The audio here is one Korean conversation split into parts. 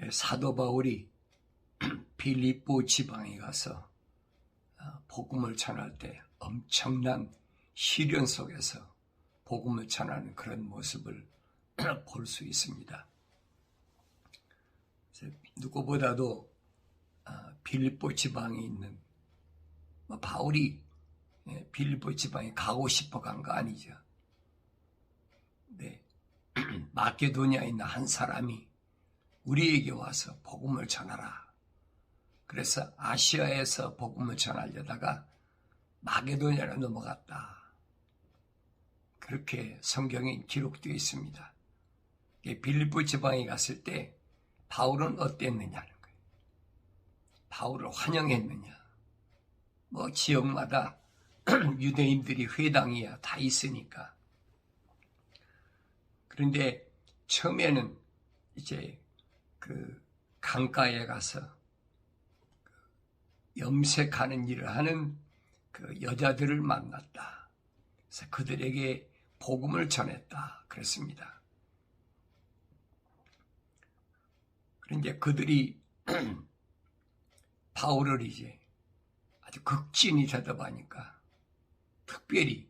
사도 바울이 빌립보 지방에 가서 복음을 전할 때 엄청난 시련 속에서 복음을 전하는 그런 모습을 볼 수 있습니다. 누구보다도 빌립보 지방에 있는 바울이 빌립보 지방에 가고 싶어 간 거 아니죠. 네. 마케도니아에 있는 한 사람이 우리에게 와서 복음을 전하라. 그래서 아시아에서 복음을 전하려다가 마게도니아로 넘어갔다. 그렇게 성경에 기록되어 있습니다. 빌립보 지방에 갔을 때 바울은 어땠느냐는 거예요. 바울을 환영했느냐. 지역마다 유대인들이 회당이야 다 있으니까. 그런데 처음에는 이제 그 강가에 가서 염색하는 일을 하는 그 여자들을 만났다. 그래서 그들에게 복음을 전했다. 그랬습니다. 그런데 그들이 바울을 이제 아주 극진히 대답하니까 특별히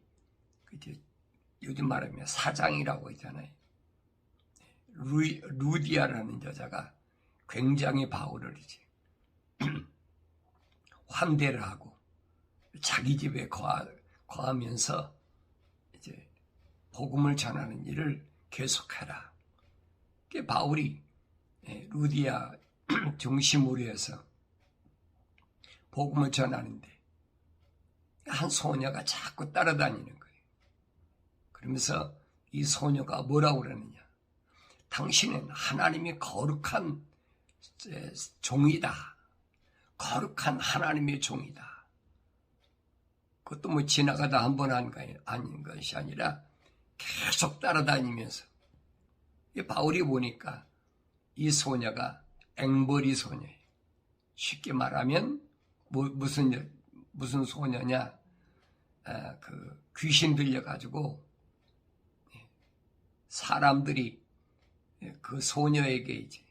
요즘 말하면 사장이라고 있잖아요. 루디아라는 여자가 굉장히 바울을 이제 환대를 하고 자기 집에 거하면서 이제 복음을 전하는 일을 계속해라. 바울이 루디아 중심으로 해서 복음을 전하는데 한 소녀가 자꾸 따라다니는 거예요. 그러면서 이 소녀가 뭐라고 그러느냐. 당신은 하나님의 거룩한 종이다. 거룩한 하나님의 종이다. 그것도 지나가다 한 번 아닌 것이 아니라 계속 따라다니면서 바울이 보니까 이 소녀가 앵벌이 소녀예요. 쉽게 말하면 무슨 소녀냐? 그 귀신 들려가지고 사람들이 그 소녀에게 이제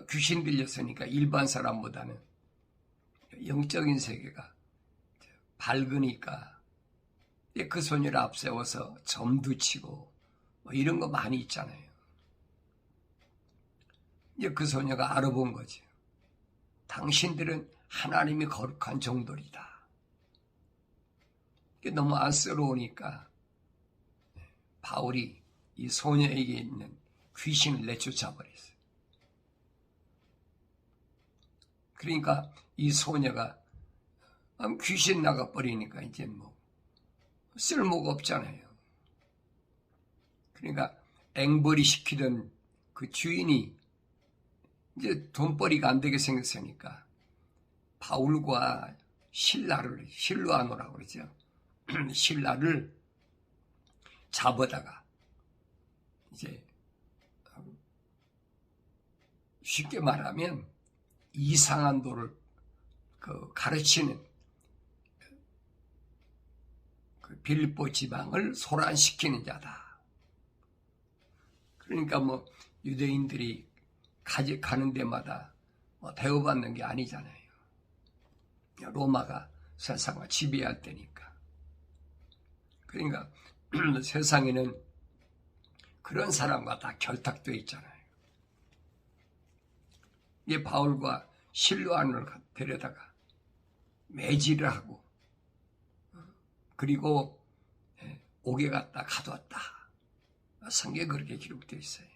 귀신 들렸으니까 일반 사람보다는 영적인 세계가 밝으니까 그 소녀를 앞세워서 점도 치고 이런 거 많이 있잖아요. 이제 그 소녀가 알아본 거죠. 당신들은 하나님이 거룩한 종들이다. 너무 안쓰러우니까 바울이 이 소녀에게 있는 귀신을 내쫓아 버렸어요. 그러니까 이 소녀가 귀신 나가버리니까 이제 쓸모가 없잖아요. 그러니까 앵벌이 시키던 그 주인이 이제 돈벌이가 안 되게 생겼으니까 바울과 실루아노라고 그러죠. 신라를 잡아다가 이제 쉽게 말하면 이상한 도를 가르치는 그 빌립보 지방을 소란시키는 자다. 그러니까 유대인들이 가는 데마다 대우받는 게 아니잖아요. 로마가 세상을 지배할 때니까. 그러니까 세상에는 그런 사람과 다 결탁되어 있잖아요. 이제 바울과 실루아노를 데려다가 매질을 하고 그리고 옥에 갖다 가두었다. 성경에 그렇게 기록되어 있어요.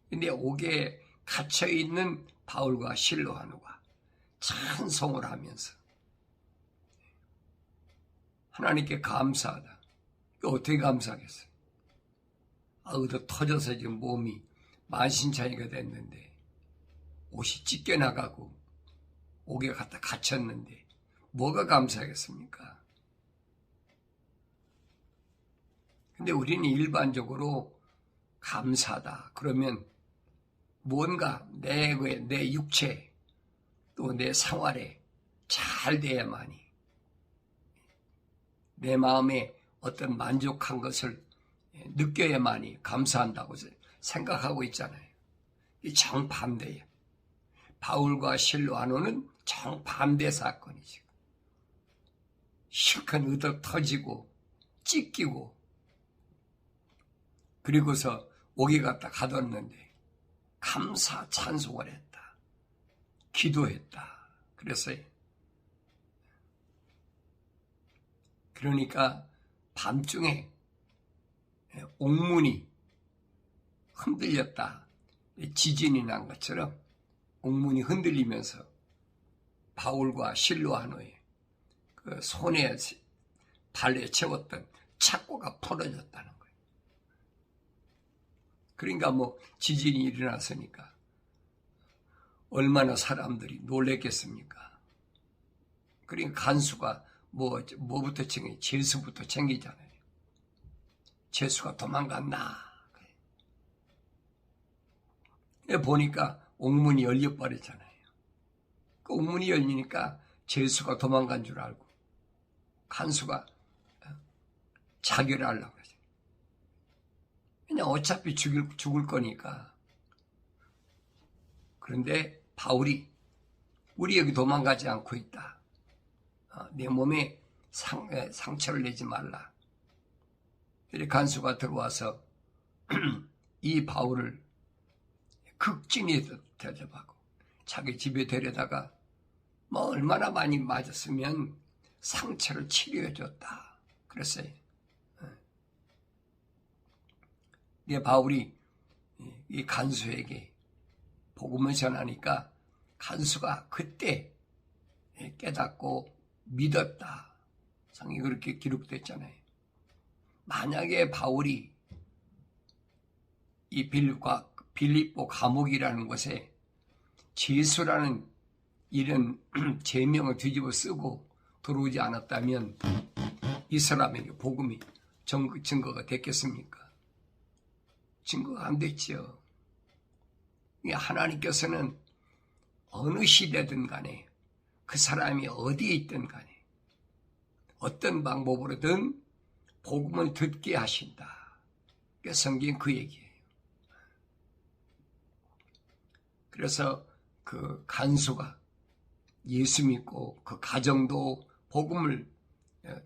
근데 옥에 갇혀있는 바울과 실루아노가 찬송을 하면서 하나님께 감사하다. 어떻게 감사하겠어요? 의도 터져서 지금 몸이 만신창이가 됐는데 옷이 찢겨나가고 옥에 갖다 갇혔는데 뭐가 감사하겠습니까? 근데 우리는 일반적으로 감사하다 그러면 뭔가 내 육체 또 내 생활에 잘 돼야만이 내 마음에 어떤 만족한 것을 느껴야만이 감사한다고 생각하고 있잖아요. 이 정반대예요. 바울과 실로아노는 정반대 사건이죠. 실컷 얻어 터지고 찢기고 그리고서 옥에 갖다 가뒀는데 감사 찬송을 했다. 기도했다. 그랬어요. 그러니까 밤중에 옥문이 흔들렸다. 지진이 난 것처럼 옥문이 흔들리면서 바울과 실로아노의 그 손에 발에 채웠던 착고가 풀어졌다는 거예요. 그러니까 뭐 지진이 일어났으니까 얼마나 사람들이 놀랬겠습니까? 그러니까 간수가 뭐부터 챙겨? 제수부터 챙기잖아요. 제수가 도망갔나? 보니까 옥문이 열려버렸잖아요. 그 옥문이 열리니까 제수가 도망간 줄 알고 간수가 자결을 하려고 그러죠. 그냥 어차피 죽을 거니까. 그런데 바울이 우리 여기 도망가지 않고 있다. 내 몸에 상처를 내지 말라. 이렇게 간수가 들어와서 이 바울을 극진히 대접하고 자기 집에 데려다가 뭐 얼마나 많이 맞았으면 상처를 치료해줬다. 그랬어요. 바울이 이 간수에게 복음을 전하니까 간수가 그때 깨닫고 믿었다. 성경에 그렇게 기록됐잖아요. 만약에 바울이 이 빌립보 감옥이라는 곳에 제수라는 이런 제명을 뒤집어 쓰고 들어오지 않았다면 이 사람에게 복음이 증거가 됐겠습니까? 증거가 안 됐죠. 하나님께서는 어느 시대든 간에 그 사람이 어디에 있든 간에 어떤 방법으로든 복음을 듣게 하신다. 성경 그 얘기예요. 그래서 그 간수가 예수 믿고 그 가정도 복음을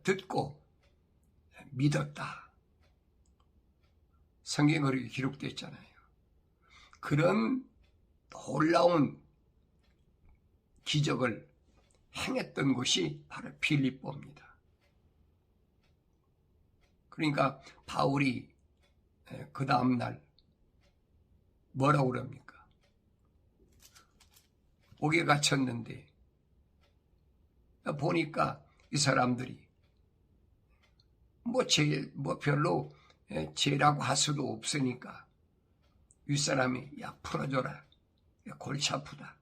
듣고 믿었다. 성경에 그렇게 기록되어 있잖아요. 그런 놀라운 기적을 행했던 곳이 바로 빌립보입니다. 그러니까 바울이 그 다음날 뭐라고 그럽니까? 옥에 갇혔는데 보니까 이 사람들이 별로 죄라고 할 수도 없으니까 윗사람이 야 풀어줘라. 골치 아프다.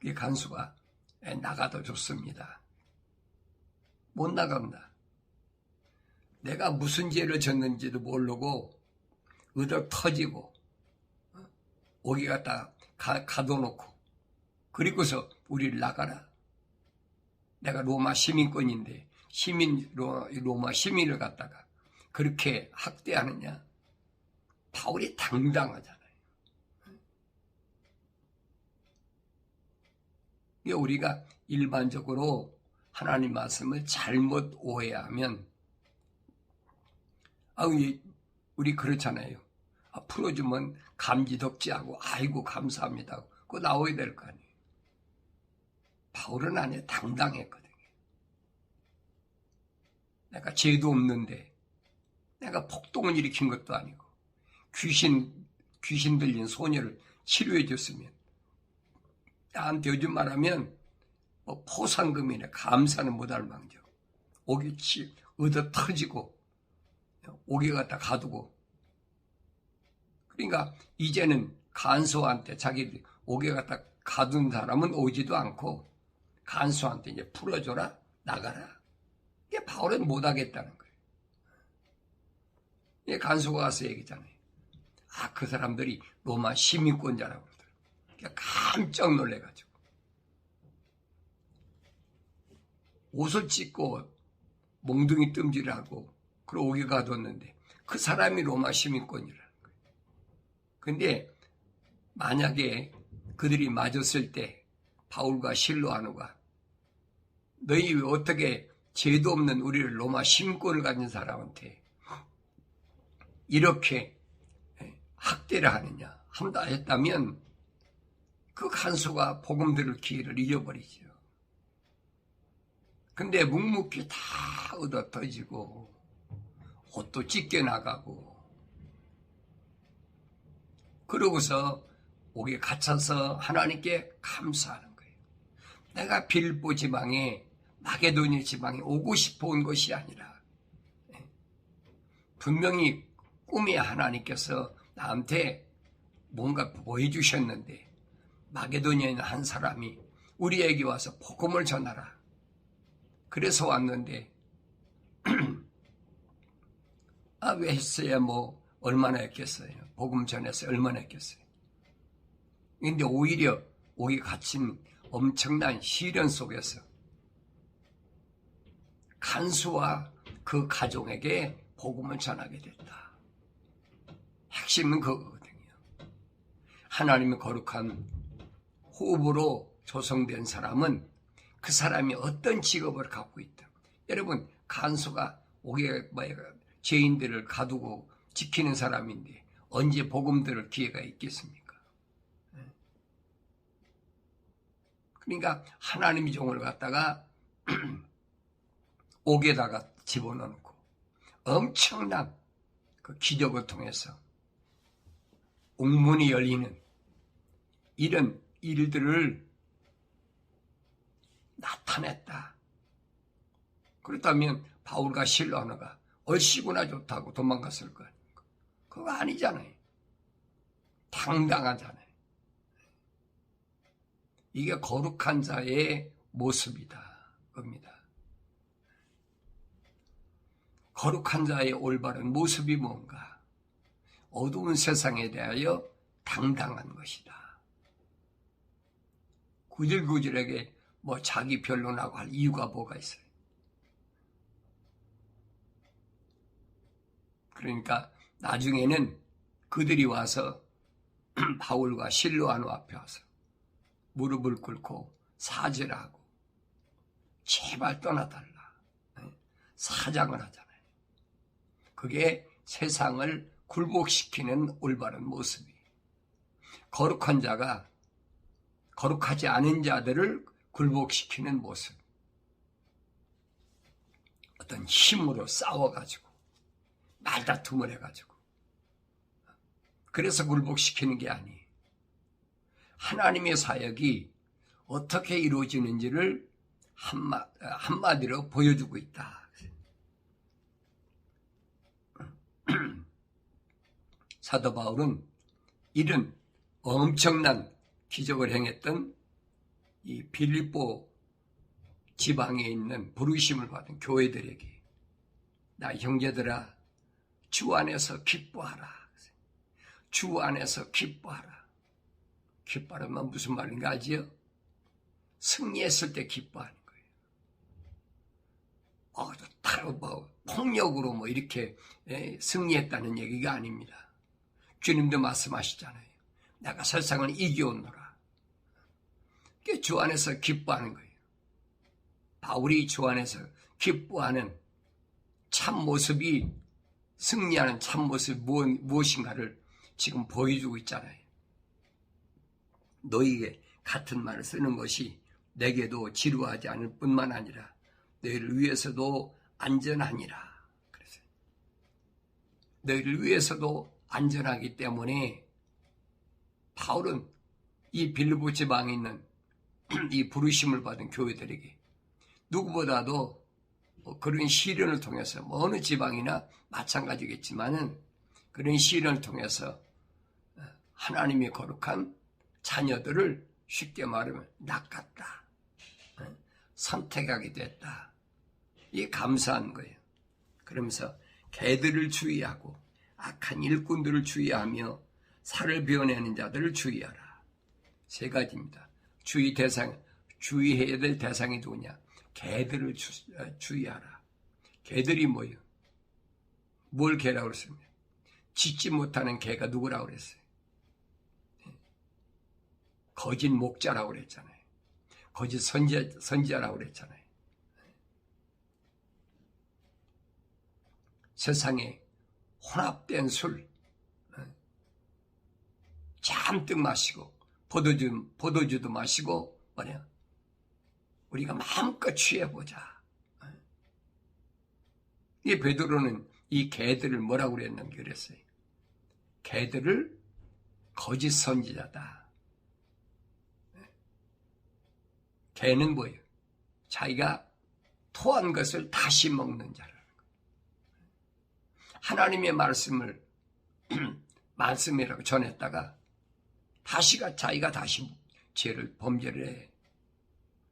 이 간수가 나가도 좋습니다. 못 나간다. 내가 무슨 죄를 졌는지도 모르고 얻어 터지고 옥에 갖다 가둬놓고 그리고서 우리를 나가라. 내가 로마 시민권인데 로마 시민을 갖다가 그렇게 학대하느냐. 바울이 당당하잖아요. 우리가 일반적으로 하나님 말씀을 잘못 오해하면 우리 그렇잖아요. 풀어주면 감지덕지하고 아이고 감사합니다. 그거 나와야 될 거 아니에요. 바울은 아니에요. 당당했거든요. 내가 죄도 없는데 내가 폭동을 일으킨 것도 아니고 귀신 들린 소녀를 치료해 줬으면 나한테 요즘 말하면 포상금이나 감사는 못할 망정 옥에 얻어 터지고 옥에 갖다 가두고 그러니까 이제는 간수한테 자기 옥에 갖다 가둔 사람은 오지도 않고 간수한테 이제 풀어줘라 나가라. 이게 바울은 못하겠다는 거예요. 이 간수가 가서 얘기잖아요. 그 사람들이 로마 시민권자라고 그러더라고요. 깜짝 놀래가지고 옷을 찢고 몽둥이 뜸질하고 그리고 옥에 가뒀는데 그 사람이 로마 시민권이라는 거예요. 근데 만약에 그들이 맞았을 때 바울과 실로아노가 너희 왜 어떻게 죄도 없는 우리를 로마 심권을 가진 사람한테 이렇게 학대를 하느냐 한다 했다면 그 간수가 복음 들을 기회를 잃어버리죠. 근데 묵묵히 다 얻어 터지고 옷도 찢겨나가고 그러고서 옥에 갇혀서 하나님께 감사하는 거예요. 내가 빌보 지방에 마게도니아 지방에 오고 싶어 온 것이 아니라 분명히 꿈에 하나님께서 나한테 뭔가 보여주셨는데 마게도니아에 있는 한 사람이 우리에게 와서 복음을 전하라. 그래서 왔는데 왜 했어야 뭐 얼마나 했겠어요. 복음 전해서 얼마나 했겠어요. 근데 오히려 옥에 갇힌 엄청난 시련 속에서 간수와 그 가족에게 복음을 전하게 됐다. 핵심은 그거거든요. 하나님의 거룩한 호흡으로 조성된 사람은 그 사람이 어떤 직업을 갖고 있다. 여러분 간수가 옥에 죄인들을 가두고 지키는 사람인데 언제 복음 들을 기회가 있겠습니까? 그러니까 하나님의 종을 갖다가 옥에다가 집어넣고 엄청난 그 기적을 통해서 옥문이 열리는 이런 일들을 나타냈다. 그렇다면 바울과 실로아노가 얼씨구나 좋다고 도망갔을 거예요. 그거 아니잖아요. 당당하잖아요. 이게 거룩한 자의 모습이다. 겁니다. 거룩한 자의 올바른 모습이 뭔가? 어두운 세상에 대하여 당당한 것이다. 구질구질하게 자기 변론하고 할 이유가 뭐가 있어요? 그러니까 나중에는 그들이 와서 바울과 실로아노 앞에 와서 무릎을 꿇고 사죄를 하고 제발 떠나달라 사장을 하잖아요. 그게 세상을 굴복시키는 올바른 모습이에요. 거룩한 자가 거룩하지 않은 자들을 굴복시키는 모습. 어떤 힘으로 싸워가지고 말다툼을 해가지고 그래서 굴복시키는 게 아니에요. 하나님의 사역이 어떻게 이루어지는지를 한마디로 보여주고 있다. 사도 바울은 이런 엄청난 기적을 행했던 이 빌립보 지방에 있는 부르심을 받은 교회들에게 나 형제들아 주 안에서 기뻐하라. 주 안에서 기뻐하라. 기뻐하면 무슨 말인가 아지요? 승리했을 때 기뻐하는 거예요. 폭력으로 이렇게 승리했다는 얘기가 아닙니다. 주님도 말씀하시잖아요. 내가 세상을 이겨오노라. 그게 주 안에서 기뻐하는 거예요. 바울이 주 안에서 기뻐하는 참모습이 승리하는 참모습이 무엇인가를 지금 보여주고 있잖아요. 너희에게 같은 말을 쓰는 것이 내게도 지루하지 않을 뿐만 아니라 너희를 위해서도 안전하니라. 그래서 너희를 위해서도 안전하기 때문에 바울은 이 빌립보 지방에 있는 이 부르심을 받은 교회들에게 누구보다도 그런 시련을 통해서 어느 지방이나 마찬가지겠지만은 그런 시련을 통해서 하나님의 거룩한 자녀들을 쉽게 말하면 낚았다. 선택하게 됐다. 이게 감사한 거예요. 그러면서 개들을 주의하고 악한 일꾼들을 주의하며 살을 베어내는 자들을 주의하라. 세 가지입니다. 주의해야 될 대상이 누구냐? 개들을 주의하라. 개들이 뭐예요? 뭘 개라고 그랬습니까? 짖지 못하는 개가 누구라고 그랬어요? 거짓 목자라고 그랬잖아요. 거짓 선지자라고 그랬잖아요. 세상에 혼합된 술 잔뜩 마시고 포도주도 마시고 뭐냐 우리가 마음껏 취해보자. 이 베드로는 이 개들을 뭐라고 그랬는지 그랬어요. 개들을 거짓 선지자다. 개는 뭐예요? 자기가 토한 것을 다시 먹는 자라는 거예요. 하나님의 말씀을 말씀이라고 전했다가 자기가 다시 범죄를 해.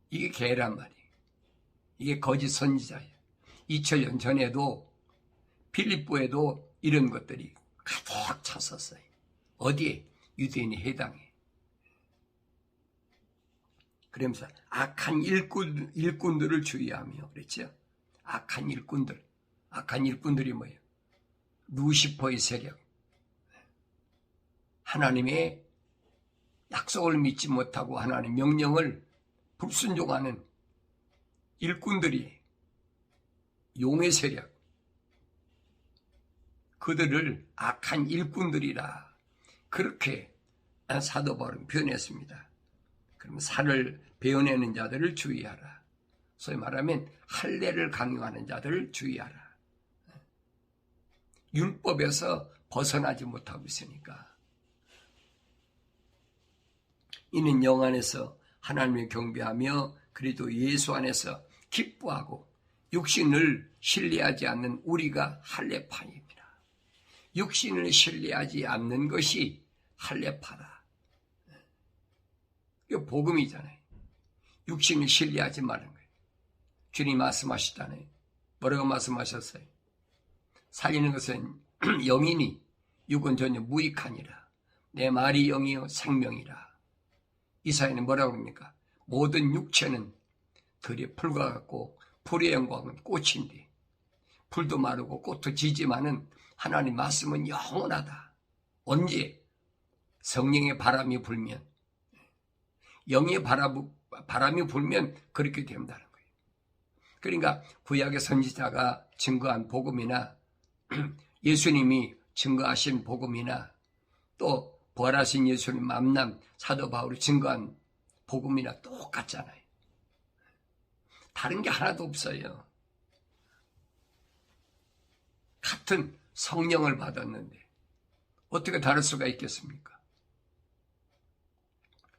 이게 개란 말이에요. 이게 거짓 선지자예요. 2000년 전에도 필리포에도 이런 것들이 가득 찼었어요. 어디에? 유대인의 해당에. 그러면서 악한 일꾼들을 주의하며 그랬죠. 악한 일꾼들이 뭐예요? 루시퍼의 세력. 하나님의 약속을 믿지 못하고 하나님 명령을 불순종하는 일꾼들이 용의 세력. 그들을 악한 일꾼들이라 그렇게 사도 바울은 표현했습니다. 그러면 살을 베어내는 자들을 주의하라. 소위 말하면 할례를 강요하는 자들을 주의하라. 율법에서 벗어나지 못하고 있으니까. 이는 영 안에서 하나님을 경배하며 그리도 예수 안에서 기뻐하고 육신을 신뢰하지 않는 우리가 할례파입니다. 육신을 신뢰하지 않는 것이 할례파다. 이거 복음이잖아요. 육신을 신뢰하지 말는 거예요. 주님 말씀하시잖아요. 뭐라고 말씀하셨어요? 살리는 것은 영이니 육은 전혀 무익하니라. 내 말이 영이요 생명이라. 이사야는 뭐라고 합니까? 모든 육체는 들의 풀과 같고 풀의 영광은 꽃인데 풀도 마르고 꽃도 지지만은 하나님 말씀은 영원하다. 언제? 성령의 바람이 불면, 영의 바람이 불면 그렇게 된다는 거예요. 그러니까 구약의 선지자가 증거한 복음이나 예수님이 증거하신 복음이나 또 부활하신 예수님 만남 사도 바울이 증거한 복음이나 똑같잖아요. 다른 게 하나도 없어요. 같은 성령을 받았는데 어떻게 다를 수가 있겠습니까?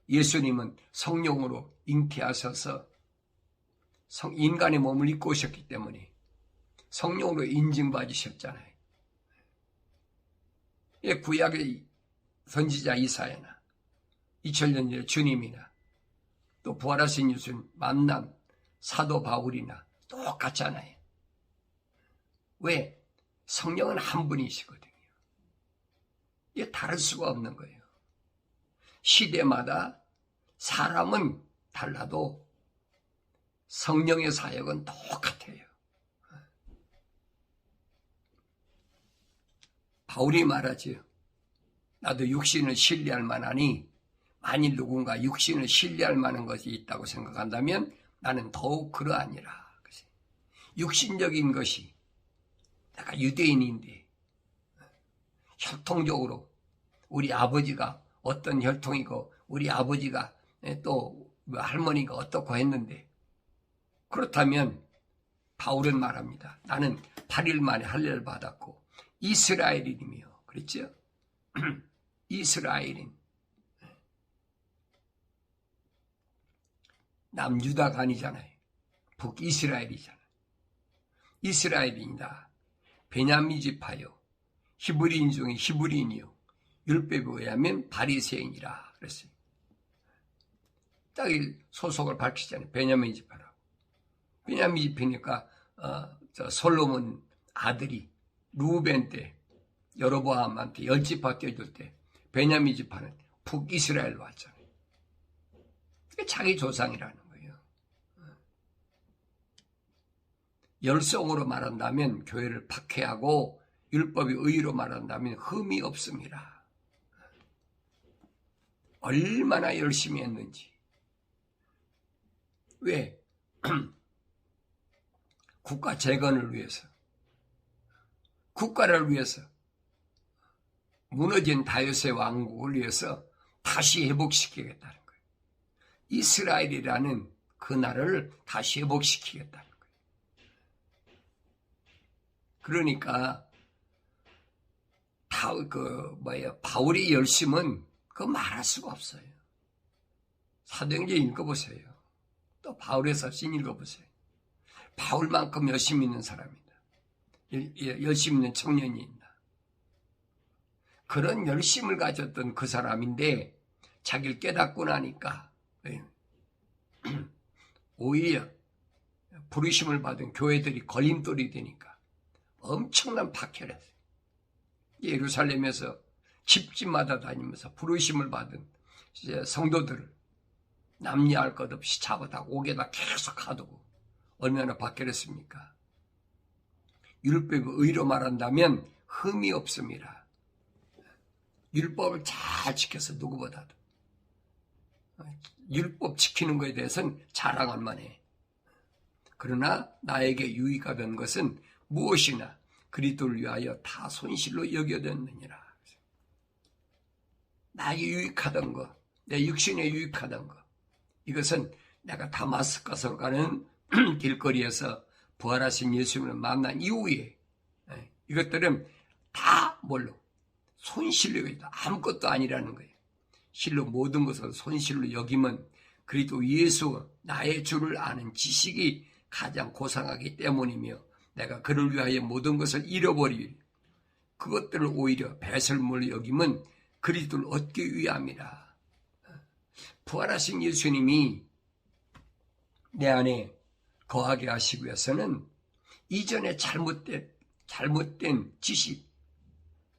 예수님은 성령으로 잉태하셔서 인간의 몸을 입고 오셨기 때문에 성령으로 인증받으셨잖아요. 구약의 선지자 이사야나 2000년 전의 주님이나 또 부활하신 예수님 만남 사도 바울이나 똑같잖아요. 왜? 성령은 한 분이시거든요. 이게 다를 수가 없는 거예요. 시대마다 사람은 달라도 성령의 사역은 똑같아요. 바울이 말하지요. 나도 육신을 신뢰할 만하니 만일 누군가 육신을 신뢰할 만한 것이 있다고 생각한다면 나는 더욱 그러하니라. 육신적인 것이 내가 유대인인데 혈통적으로 우리 아버지가 어떤 혈통이고 우리 아버지가 또 할머니가 어떻고 했는데 그렇다면 바울은 말합니다. 나는 8일 만에 할례를 받았고 이스라엘인이며 그랬죠? 이스라엘인 남유다가 아니잖아요. 북이스라엘이잖아요. 이스라엘인이다. 베냐민 지파요. 히브리인 중에 히브리인이요. 율법에 의하면 바리새인이라 그랬어요. 딱 이 소속을 밝히잖아요. 베냐민 지파라고. 베냐민 지파니까 솔로몬 아들이 루벤 때 여로보암한테 10지파 떼줄 때 베냐민 지파는 북이스라엘로 왔잖아요. 그게 자기 조상이라는 거예요. 열성으로 말한다면 교회를 박해하고 율법의 의로 말한다면 흠이 없습니다. 얼마나 열심히 했는지. 왜? 국가 재건을 위해서, 국가를 위해서, 무너진 다윗의 왕국을 위해서 다시 회복시키겠다는 거예요. 이스라엘이라는 그 나라를 다시 회복시키겠다는 거예요. 그러니까 바울의 열심은 그 말할 수가 없어요. 사도행전 읽어보세요. 또 바울의 서신 읽어보세요. 바울만큼 열심히 있는 사람이다. 열심히 있는 청년이 있다. 그런 열심을 가졌던 그 사람인데 자기를 깨닫고 나니까 오히려 부르심을 받은 교회들이 걸림돌이 되니까 엄청난 박해를 했어요. 예루살렘에서 집집마다 다니면서 부르심을 받은 성도들을 남녀할 것 없이 잡아다 옥에다 계속 가두고 얼마나 박해를 했습니까? 율법을 의로 말한다면 흠이 없습니다. 율법을 잘 지켜서 누구보다도 율법 지키는 것에 대해서는 자랑할 만해. 그러나 나에게 유익하던 것은 무엇이나 그리스도를 위하여 다 손실로 여겨졌느니라. 나에게 유익하던 것, 내 육신에 유익하던 것, 이것은 내가 다마스커스로 가는 길거리에서 부활하신 예수님을 만난 이후에 이것들은 다 뭘로? 손실로 여기다 아무것도 아니라는 거예요. 실로 모든 것을 손실로 여기면 그리스도 예수 나의 주를 아는 지식이 가장 고상하기 때문이며 내가 그를 위하여 모든 것을 잃어버리리. 그것들을 오히려 배설물로 여기면 그리스도를 얻기 위함이라. 부활하신 예수님이 내 안에 거하게 하시기 위해서는 이전에 잘못된 지식,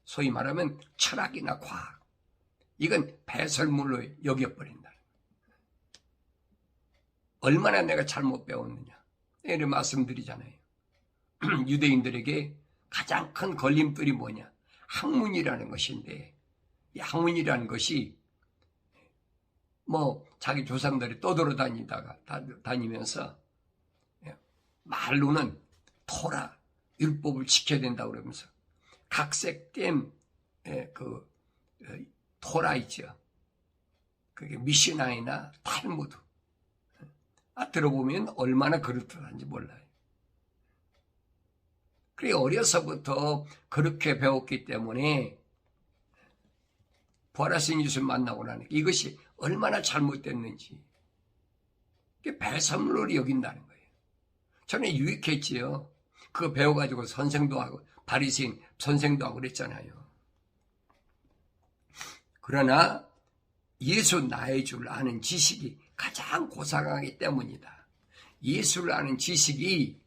소위 말하면 철학이나 과학, 이건 배설물로 여겨버린다. 얼마나 내가 잘못 배웠느냐. 이런 말씀드리잖아요. 유대인들에게 가장 큰 걸림돌이 뭐냐? 학문이라는 것인데, 이 학문이라는 것이 자기 조상들이 다니면서 말로는 토라, 율법을 지켜야 된다고 그러면서 각색된 토라 있죠. 그게 미시나이나 탈무드. 들어보면 얼마나 그렇다는지 몰라요. 그래 어려서부터 그렇게 배웠기 때문에 부활하신 예수를 만나고 나니까 이것이 얼마나 잘못됐는지 배설물로 여긴다는 거예요. 저는 유익했지요. 그거 배워가지고 선생도 하고 바리새인 선생도 하고 그랬잖아요. 그러나 예수 나의 줄 아는 지식이 가장 고상하기 때문이다. 예수를 아는 지식이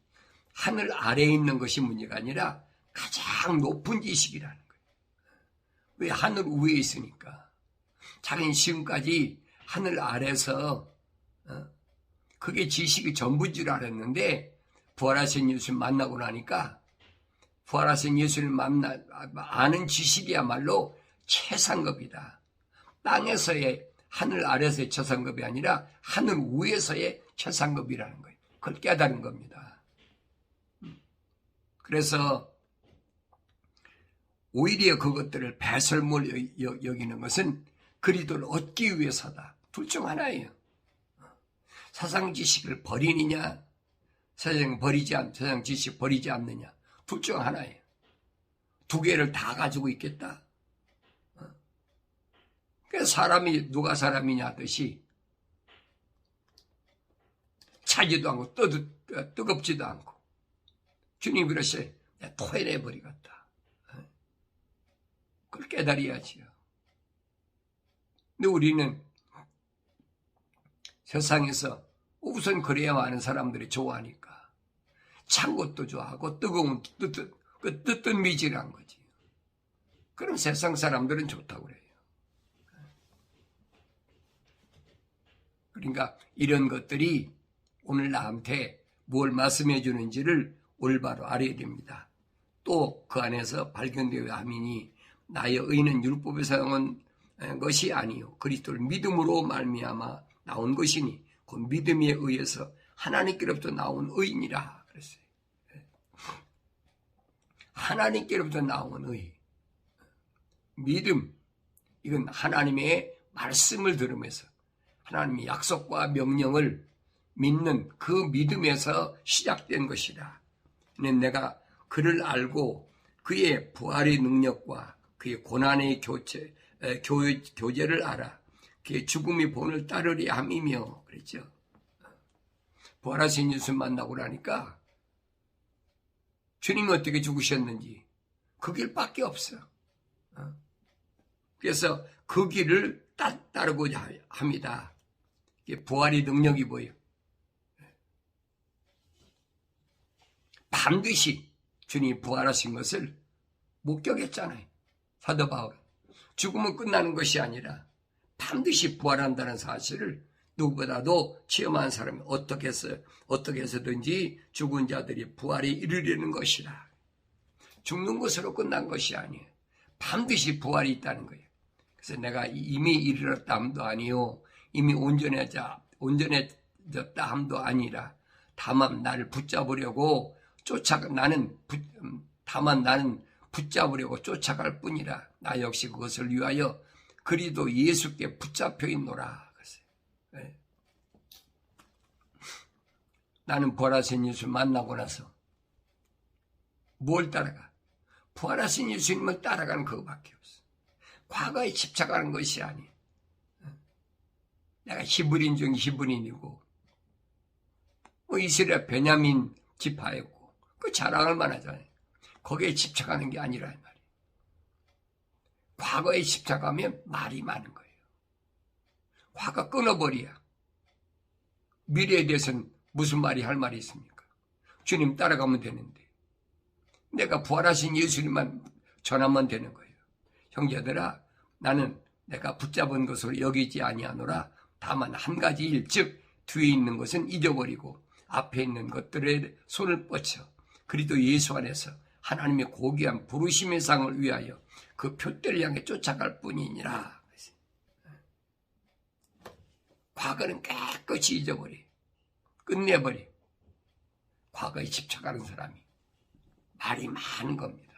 하늘 아래에 있는 것이 문제가 아니라 가장 높은 지식이라는 거예요. 왜? 하늘 위에 있으니까. 자기는 지금까지 하늘 아래서 그게 지식이 전부인 줄 알았는데 부활하신 예수를 만나고 나니까 부활하신 예수를 아는 지식이야말로 최상급이다. 땅에서의 하늘 아래서의 최상급이 아니라 하늘 위에서의 최상급이라는 거예요. 그걸 깨달은 겁니다. 그래서 오히려 그것들을 배설물 여기는 것은 그리스도를 얻기 위해서다. 둘 중 하나예요. 세상 지식을 버리느냐, 세상 지식 버리지 않느냐. 둘 중 하나예요. 두 개를 다 가지고 있겠다. 사람이 누가 사람이냐 하듯이 차지도 않고 뜨겁지도 않고 주님 그러셔 토해내버리겠다. 그걸 깨달아야지요. 근데 우리는 세상에서 우선 그래야 많은 사람들이 좋아하니까 찬 것도 좋아하고 뜨거운 뜨뜻 미질한 거지. 그럼 세상 사람들은 좋다고 그래요. 그러니까 이런 것들이 오늘 나한테 뭘 말씀해 주는지를 올바로 알아야 됩니다. 또 그 안에서 발견되어 하미니 나의 의는 율법의 사용은 것이 아니요 그리스도를 믿음으로 말미암아 나온 것이니 그 믿음에 의해서 하나님께로부터 나온 의인이라 그랬어요. 하나님께로부터 나온 의. 믿음, 이건 하나님의 말씀을 들으면서 하나님의 약속과 명령을 믿는 그 믿음에서 시작된 것이라. 내가 그를 알고 그의 부활의 능력과 그의 고난의 교제를 알아 그의 죽음의 본을 따르리 함이며 그랬죠. 부활하신 예수 만나고 나니까 주님이 어떻게 죽으셨는지 그 길밖에 없어. 그래서 그 길을 따르고자 합니다. 부활의 능력이 보여. 반드시 주님이 부활하신 것을 목격했잖아요. 사도 바울은. 죽으면 끝나는 것이 아니라 반드시 부활한다는 사실을 누구보다도 체험한 사람이 어떻게 해서든지 죽은 자들이 부활에 이르려는 것이라. 죽는 것으로 끝난 것이 아니에요. 반드시 부활이 있다는 거예요. 그래서 내가 이미 이르렀다 함도 아니요 이미 온전해졌다 함도 아니라 다만 나를 붙잡으려고 나는 붙잡으려고 쫓아갈 뿐이라. 나 역시 그것을 위하여 그리스도 예수께 붙잡혀 있노라. 네. 나는 부활하신 예수 만나고 나서 뭘 따라가? 부활하신 예수님을 따라가는 그거밖에 없어. 과거에 집착하는 것이 아니에요. 내가 히브리인 중 히브리인이고 이스라엘 베냐민 지파였고 그 자랑할 만하잖아요. 거기에 집착하는 게 아니라 이 말이에요. 과거에 집착하면 말이 많은 거예요. 과거 끊어버려야 미래에 대해서는 무슨 말이 할 말이 있습니까? 주님 따라가면 되는데 내가 부활하신 예수님만 전하면 되는 거예요. 형제들아 나는 내가 붙잡은 것으로 여기지 아니하노라. 다만 한 가지 일 즉 뒤에 있는 것은 잊어버리고 앞에 있는 것들에 손을 뻗쳐 그리스도 예수 안에서 하나님의 고귀한 부르심의 상을 위하여 그 표대를 향해 쫓아갈 뿐이니라. 과거는 깨끗이 잊어버려. 끝내버려. 과거에 집착하는 사람이 말이 많은 겁니다.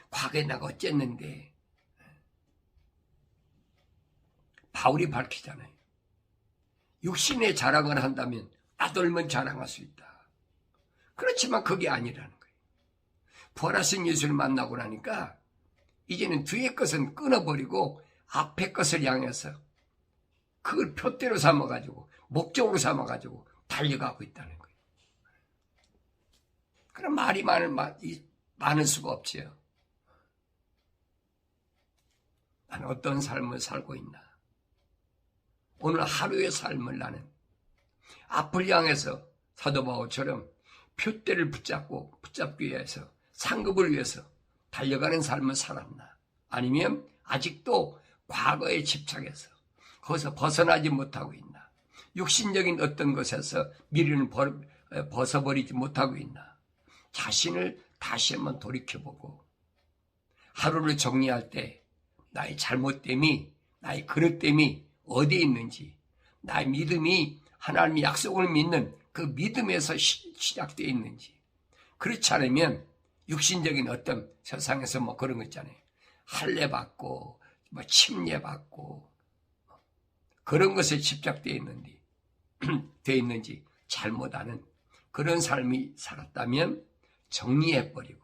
과거에 내가 어쨌는데 바울이 밝히잖아요. 육신의 자랑을 한다면 나도 얼마나 자랑할 수 있다. 그렇지만 그게 아니라는 거예요. 부활하신 예수를 만나고 나니까 이제는 뒤의 것은 끊어버리고 앞의 것을 향해서 그걸 표대로 삼아가지고 목적으로 삼아가지고 달려가고 있다는 거예요. 그럼 말이 많을 수가 없지요. 나는 어떤 삶을 살고 있나? 오늘 하루의 삶을 나는 앞을 향해서 사도 바울처럼 표대를 붙잡기 위해서 상급을 위해서 달려가는 삶을 살았나? 아니면 아직도 과거에 집착해서 거기서 벗어나지 못하고 있나? 육신적인 어떤 것에서 미련을 벗어버리지 못하고 있나? 자신을 다시 한번 돌이켜보고 하루를 정리할 때 나의 잘못됨이 나의 그릇됨이 어디에 있는지 나의 믿음이 하나님의 약속을 믿는 그 믿음에서 시작되어 있는지 그렇지 않으면 육신적인 어떤 세상에서 뭐 그런 거 있잖아요. 할례받고 뭐 침례받고 그런 것에 집착되어 있는지 잘못하는 그런 삶이 살았다면 정리해버리고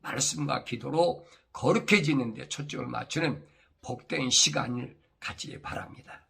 말씀과 기도로 거룩해지는 데 초점을 맞추는 복된 시간을 갖기를 바랍니다.